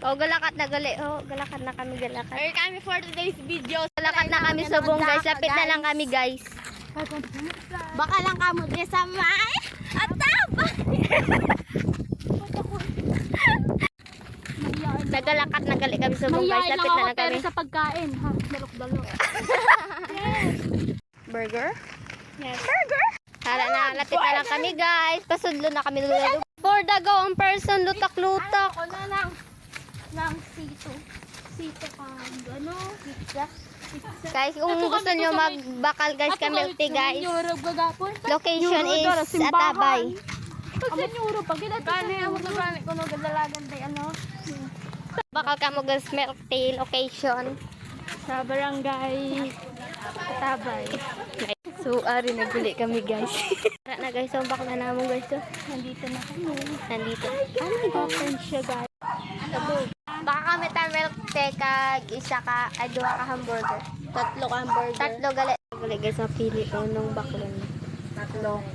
Oh, galakat na gali. Oh, galakat na kami, galakat. Here kami for today's video. Galakat na kami subong, guys. Lapit na lang kami, guys. Baka lang kamo din sa may ataba. Nagalakat na gali kami subong, guys. Lapit na lang kami. Sa pagkain, ha? Dalok-dalok. Burger? Yes. Burger? Hala na, lapit na lang kami, guys. Pasudlo na kami. For the go, ang person, lutak-lutak. Ako na lang. Ng sito. Sito ka. Ano? Pizza. Guys, kung gusto nyo magbakal, guys, kami tea, guys. Location is Atabay. Kasi nyuro pag gani ang gani ko no gadalagan tay ano. Bakal ka mo guys milk tea location Sa barangay Atabay. So, ari naguli kami, guys. Tara na, guys. So, bakla na mo, guys. So. Nandito na kami. Nandito. Ano open siya, guys? Baka kami ta milk tea kag isa ka, ay duha ka hamburger. Tatlo hamburger. Tatlo gali. Gali, guys, mapili ko nung bakla niya. Tatlo.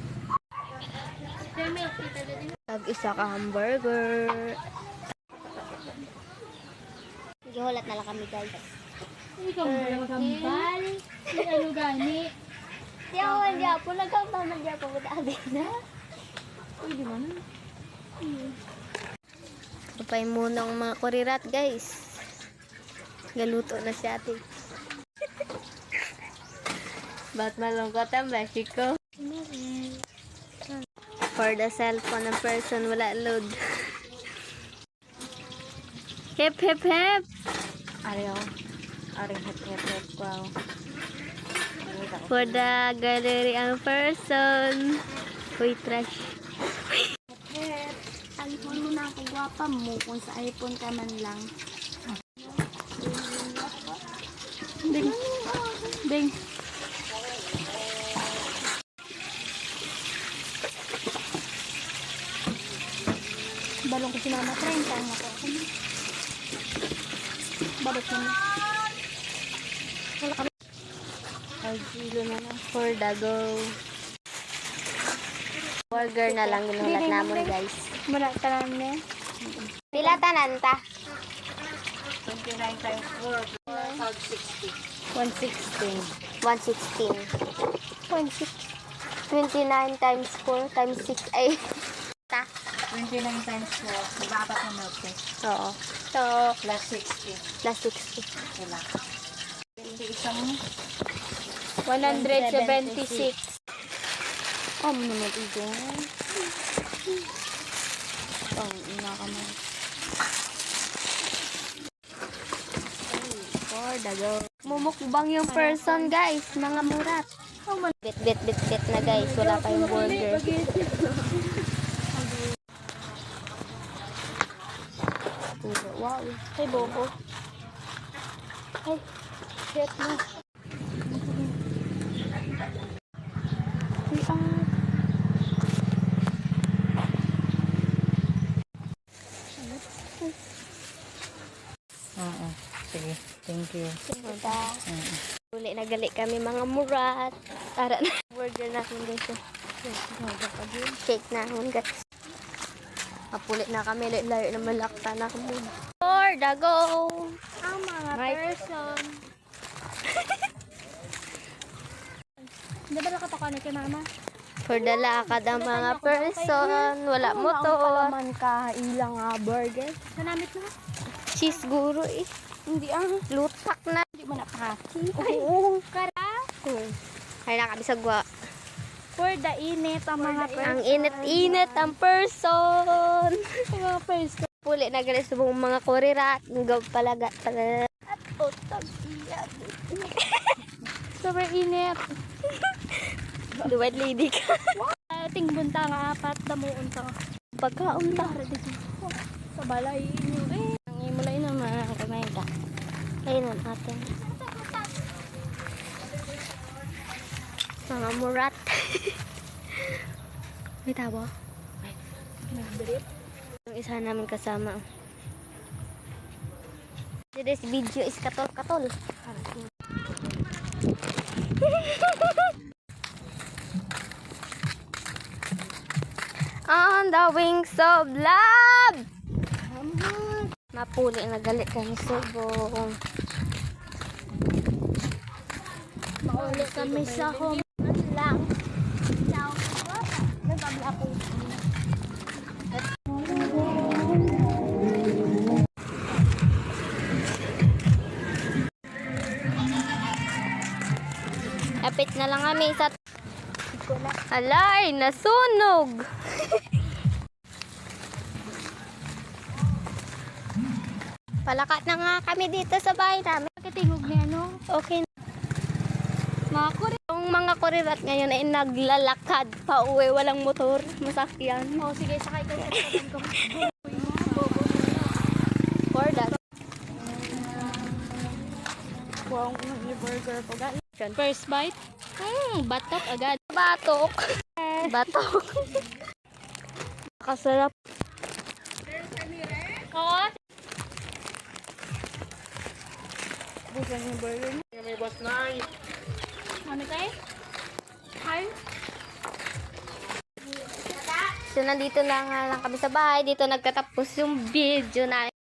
Kag isa ka hamburger. Gihulat na lang kami, guys. Ikaw mo gambal. Ano gani? Yawan diya po, nagkakaman diya po, buta na. Uy, di man. Kapay muna ang mga kurirat, guys. Galuto na si ate. Ba't malungkot ang beshi ko? For the cellphone ng person, wala load. Hip, hip, hip! Ariyo. Aring hep-hep wow. For the gallery ang person. Uy, trash. iPhone mo na ako, gwapa mo. Kung sa iPhone ka man lang. Ding. Ding. Balong ko si Mama 30 ang ako. Balot mo. Wala kami. 5 kilo na lang. For the go. Burger na lang ginulat namon, guys. Muna tanan niya. Pila tanan ta? 29 times 4. 116. 116. 29 times 4 times 6 ay ta. 29 times 4. Iba-apat na milk cake. Oo. So, Plus 60. plus 60. Wala. Hindi isang 176. Oh, naman ito. Oh, ina ka na. For the go. Mumukbang yung person, guys. Mga murat. Bit, bit, bit, bit na, guys. Wala pa yung burger. Wow. Hey, Bobo. Hey, shit mo. We are... Oo. Sige. Thank you. Uli na gali kami mga murat. Tara na. Burger na akong guys. Shake na akong guys. Mapulit na kami. Layo na malakta na kami. For the go. Ang mga person. Hindi ba nakatakan kay Mama? For the lakad ang mga person. Wala motor. Man ka ilang burger. Nanamit na. Cheese guro eh. Hindi ang Lutak na. hindi mo napaki. Oo. Kara. Ay na kami sa gwa. For the init ang mga person. Ang init-init ang person. Ang mga person. Puli na gali sa mga kurirat. Ngaw palaga. At utag iya. Sobrang init. Duwad lady ka. Ting bunta nga apat damuon ta. Pagkaon ta. Sa balay inyo eh. Ang imulay naman ang kamay ka. Ayun ang atin. Mga murat. May tabo? Nagdrip. Yung isa namin kasama. Today's video is katol-katol. On the wings of love. Mapuli na galit kami subong. Mauli kami sa home lang. Ciao. Nagabla ko. Apit na lang kami sa... Alay, nasunog! Palakat na nga kami dito sa bahay namin. Katingog ni ano? Okay na. Mga kuri. Yung mga kurirat ngayon ay naglalakad pa uwi, walang motor, masakyan. Oh, sige, sakay kayo sa tabi ko. For that. Wow, may burger po guys. First bite. Batok agad. Batok. Batok. Kasarap. Oo. Bukan yung burger. May boss na Ano tayo? Hi. So, nandito na nga lang kami sa bahay. Dito nagtatapos yung video na